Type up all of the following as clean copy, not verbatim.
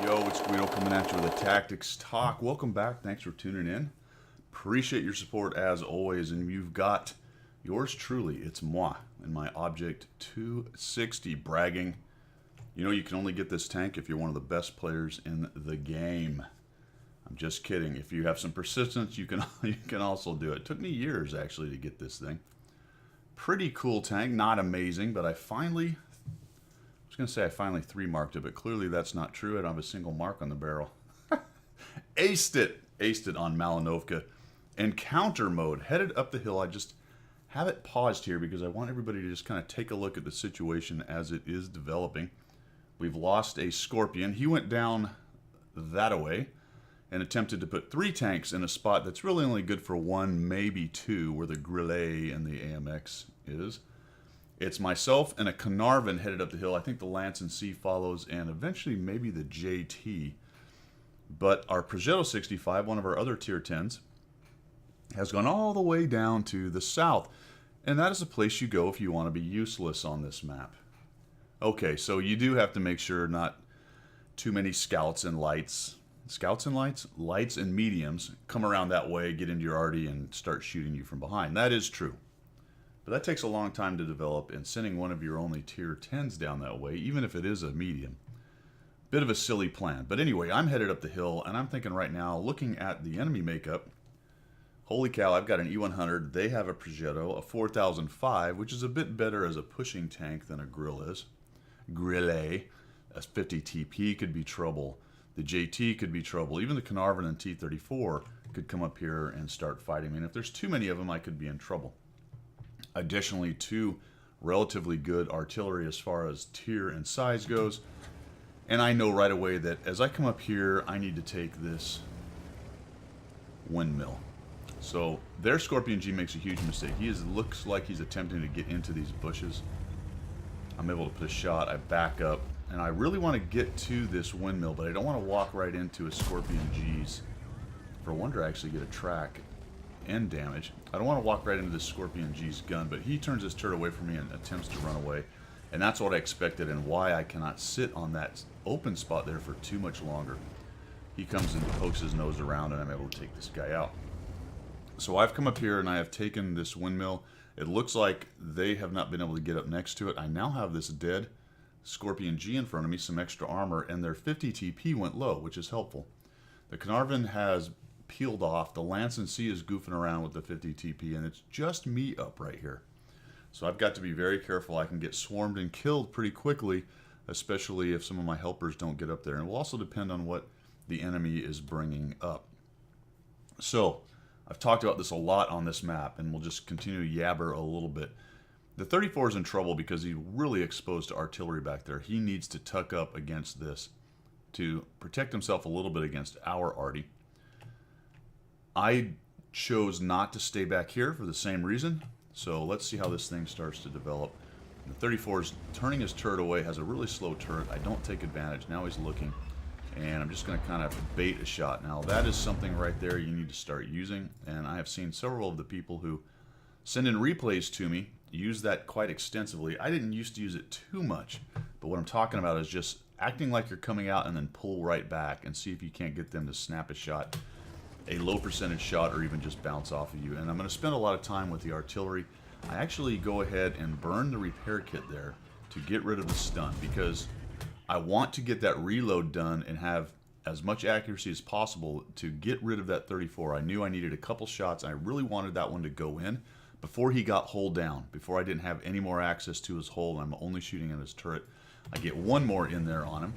go. It's Guido coming at you with a Tactics Talk. Welcome back. Thanks for tuning in. Appreciate your support as always. And you've got yours truly. It's moi and my Object 260 bragging. You know you can only get this tank if you're one of the best players in the game. I'm just kidding. If you have some persistence, you can also do it. It took me years actually to get this thing. Pretty cool tank. Not amazing, but I finally three marked it, but clearly that's not true. I don't have a single mark on the barrel. Aced it on Malinovka. Encounter mode, headed up the hill. I just have it paused here because I want everybody to just kind of take a look at the situation as it is developing. We've lost a Scorpion. He went down that away and attempted to put 3 tanks in a spot that's really only good for 1, maybe 2, where the Grillet and the AMX is. It's myself and a Carnarvon headed up the hill. I think the Lance and C follows, and eventually maybe the JT. But our Progetto 65, one of our other tier 10s, has gone all the way down to the south. And that is a place you go if you want to be useless on this map. Okay, so you do have to make sure not too many scouts and lights. Scouts and lights? Lights and mediums come around that way, get into your arty, and start shooting you from behind. That is true. But that takes a long time to develop, and sending one of your only tier 10s down that way, even if it is a medium, bit of a silly plan. But anyway, I'm headed up the hill, and I'm thinking right now, looking at the enemy makeup, holy cow, I've got an E100. They have a Progetto, a 4005, which is a bit better as a pushing tank than a Grillet. A 50 TP could be trouble. The JT could be trouble. Even the Carnarvon and T-34 could come up here and start fighting me. And if there's too many of them, I could be in trouble. Additionally, 2 relatively good artillery as far as tier and size goes. And I know right away that as I come up here, I need to take this windmill. So their Scorpion G makes a huge mistake. Looks like he's attempting to get into these bushes. I'm able to put a shot. I back up. And I really want to get to this windmill, but I don't want to walk right into a Scorpion G's. For a wonder, I actually get a track and damage. I don't want to walk right into this Scorpion G's gun, but he turns his turret away from me and attempts to run away. And that's what I expected and why I cannot sit on that open spot there for too much longer. He comes and pokes his nose around, and I'm able to take this guy out. So I've come up here and I have taken this windmill. It looks like they have not been able to get up next to it. I now have this dead Scorpion G in front of me, some extra armor, and their 50 TP went low, which is helpful. The Carnarvon has peeled off. The Lance and C is goofing around with the 50 TP, and it's just me up right here. So I've got to be very careful. I can get swarmed and killed pretty quickly, especially if some of my helpers don't get up there. And it will also depend on what the enemy is bringing up. So I've talked about this a lot on this map, and we'll just continue to yabber a little bit. The 34 is in trouble because he's really exposed to artillery back there. He needs to tuck up against this to protect himself a little bit against our arty. I chose not to stay back here for the same reason. So let's see how this thing starts to develop. The 34 is turning his turret away, has a really slow turret. I don't take advantage. Now he's looking. And I'm just going to kind of bait a shot. Now that is something right there you need to start using. And I have seen several of the people who send in replays to me use that quite extensively. I didn't used to use it too much. But what I'm talking about is just acting like you're coming out and then pull right back and see if you can't get them to snap a shot, a low percentage shot, or even just bounce off of you. And I'm going to spend a lot of time with the artillery. I actually go ahead and burn the repair kit there to get rid of the stun because I want to get that reload done and have as much accuracy as possible to get rid of that 34. I knew I needed a couple shots. I really wanted that one to go in before he got hull down, before I didn't have any more access to his hull and I'm only shooting at his turret. I get one more in there on him,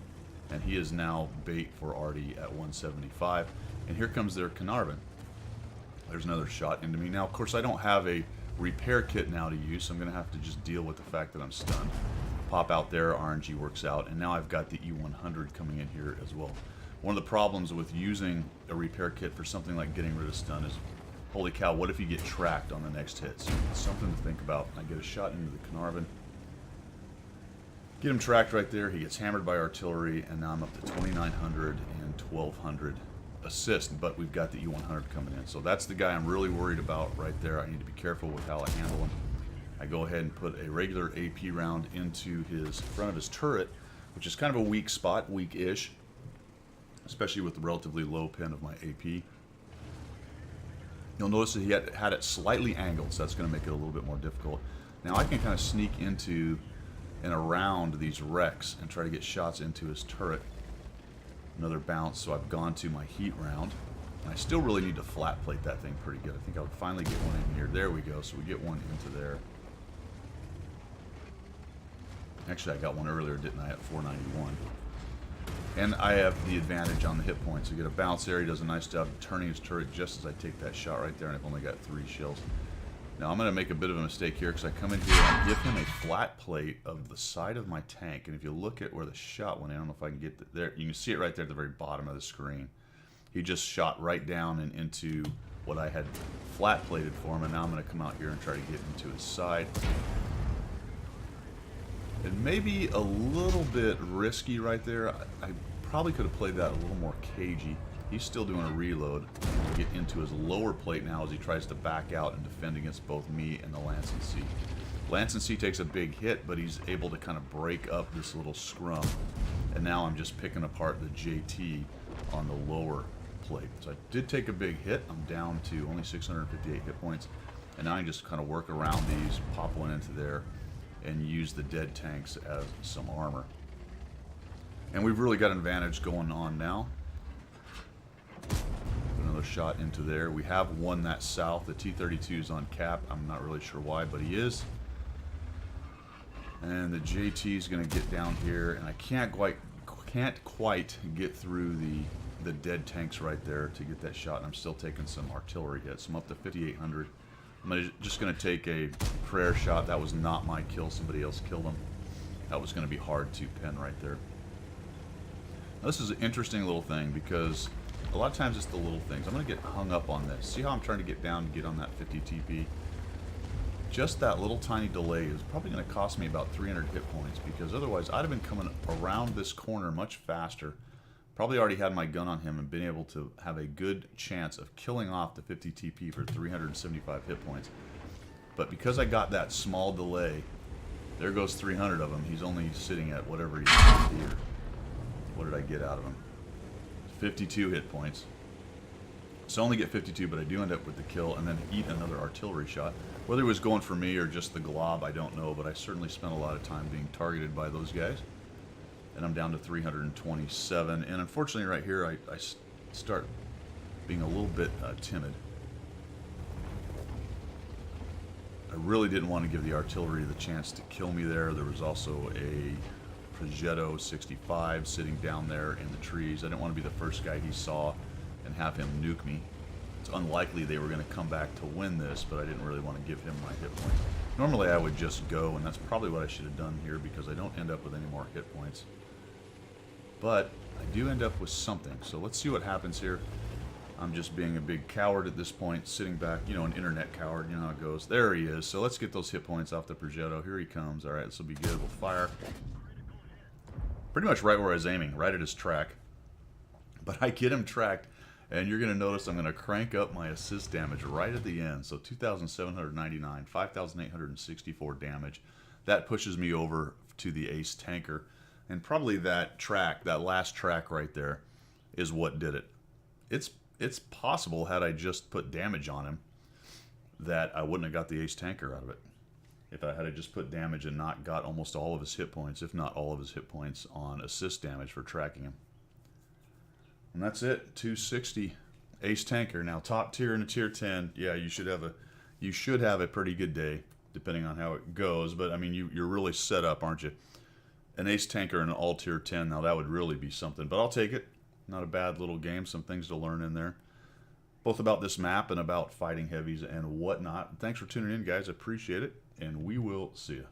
and he is now bait for arty at 175. And here comes their Carnarvon. There's another shot into me. Now, of course, I don't have a repair kit now to use, so I'm going to have to just deal with the fact that I'm stunned. Pop out there, RNG works out, and now I've got the E100 coming in here as well. One of the problems with using a repair kit for something like getting rid of stun is, holy cow, what if you get tracked on the next hit? So it's something to think about. I get a shot into the Carnarvon. Get him tracked right there. He gets hammered by artillery, and now I'm up to 2,900 and 1,200 assist, but we've got the E100 coming in. So that's the guy I'm really worried about right there. I need to be careful with how I handle him. I go ahead and put a regular AP round into his front of his turret, which is kind of a weak spot, weak-ish. especially with the relatively low pin of my AP. You'll notice that he had it slightly angled, so that's going to make it a little bit more difficult. Now I can kind of sneak into and around these wrecks and try to get shots into his turret. Another bounce, so I've gone to my heat round. And I still really need to flat plate that thing pretty good. I think I'll finally get one in here. There we go, so we get one into there. Actually, I got one earlier, didn't I, at 491. And I have the advantage on the hit points. We get a bounce there. He does a nice job turning his turret just as I take that shot right there, and I've only got 3 shells. Now I'm going to make a bit of a mistake here because I come in here and give him a flat plate of the side of my tank. And if you look at where the shot went, I don't know if I can get there. You can see it right there at the very bottom of the screen. He just shot right down and into what I had flat plated for him, and now I'm going to come out here and try to get into his side. It may be a little bit risky right there. I probably could have played that a little more cagey. He's still doing a reload. We'll get into his lower plate now as he tries to back out and defend against both me and the Lance and C. Lance and C takes a big hit, but he's able to kind of break up this little scrum. And now I'm just picking apart the JT on the lower plate. So I did take a big hit. I'm down to only 658 hit points. And now I just kind of work around these, pop one into there, and use the dead tanks as some armor. And we've really got an advantage going on now. Another shot into there. We have won that south. The T-32 is on cap. I'm not really sure why, but he is. And the JT is going to get down here, and I can't quite get through the dead tanks right there to get that shot. And I'm still taking some artillery hits. I'm up to 5,800. I'm just going to take a prayer shot. That was not my kill. Somebody else killed him. That was going to be hard to pin right there. Now, this is an interesting little thing because a lot of times it's the little things. I'm going to get hung up on this. See how I'm trying to get down to get on that 50 TP? Just that little tiny delay is probably going to cost me about 300 hit points because otherwise I'd have been coming around this corner much faster. Probably already had my gun on him and been able to have a good chance of killing off the 50 TP for 375 hit points. But because I got that small delay, there goes 300 of them. He's only sitting at whatever he is here. What did I get out of him? 52 hit points. So I only get 52, but I do end up with the kill and then eat another artillery shot. Whether it was going for me or just the glob, I don't know, but I certainly spent a lot of time being targeted by those guys. And I'm down to 327. And unfortunately right here, I start being a little bit timid. I really didn't want to give the artillery the chance to kill me there. There was also a Progetto 65 sitting down there in the trees. I didn't want to be the first guy he saw and have him nuke me. It's unlikely they were going to come back to win this, but I didn't really want to give him my hit points. Normally I would just go, and that's probably what I should have done here because I don't end up with any more hit points. But I do end up with something, so let's see what happens here. I'm just being a big coward at this point, sitting back, you know, an internet coward, you know how it goes. There he is, so let's get those hit points off the Progetto. Here he comes. Alright, this will be good. We'll fire. Pretty much right where I was aiming, right at his track. But I get him tracked, and you're going to notice I'm going to crank up my assist damage right at the end. So 2,799, 5,864 damage. That pushes me over to the ace tanker. And probably that track, that last track right there, is what did it. It's possible, had I just put damage on him, that I wouldn't have got the ace tanker out of it. If I had just put damage and not got almost all of his hit points, if not all of his hit points on assist damage for tracking him. And that's it, 260 ace tanker. Now top tier in a tier 10, yeah, you should have a pretty good day, depending on how it goes. But I mean, you're really set up, aren't you? An ace tanker in an all tier 10, now that would really be something. But I'll take it. Not a bad little game, some things to learn in there. Both about this map and about fighting heavies and whatnot. Thanks for tuning in, guys. I appreciate it, and we will see you.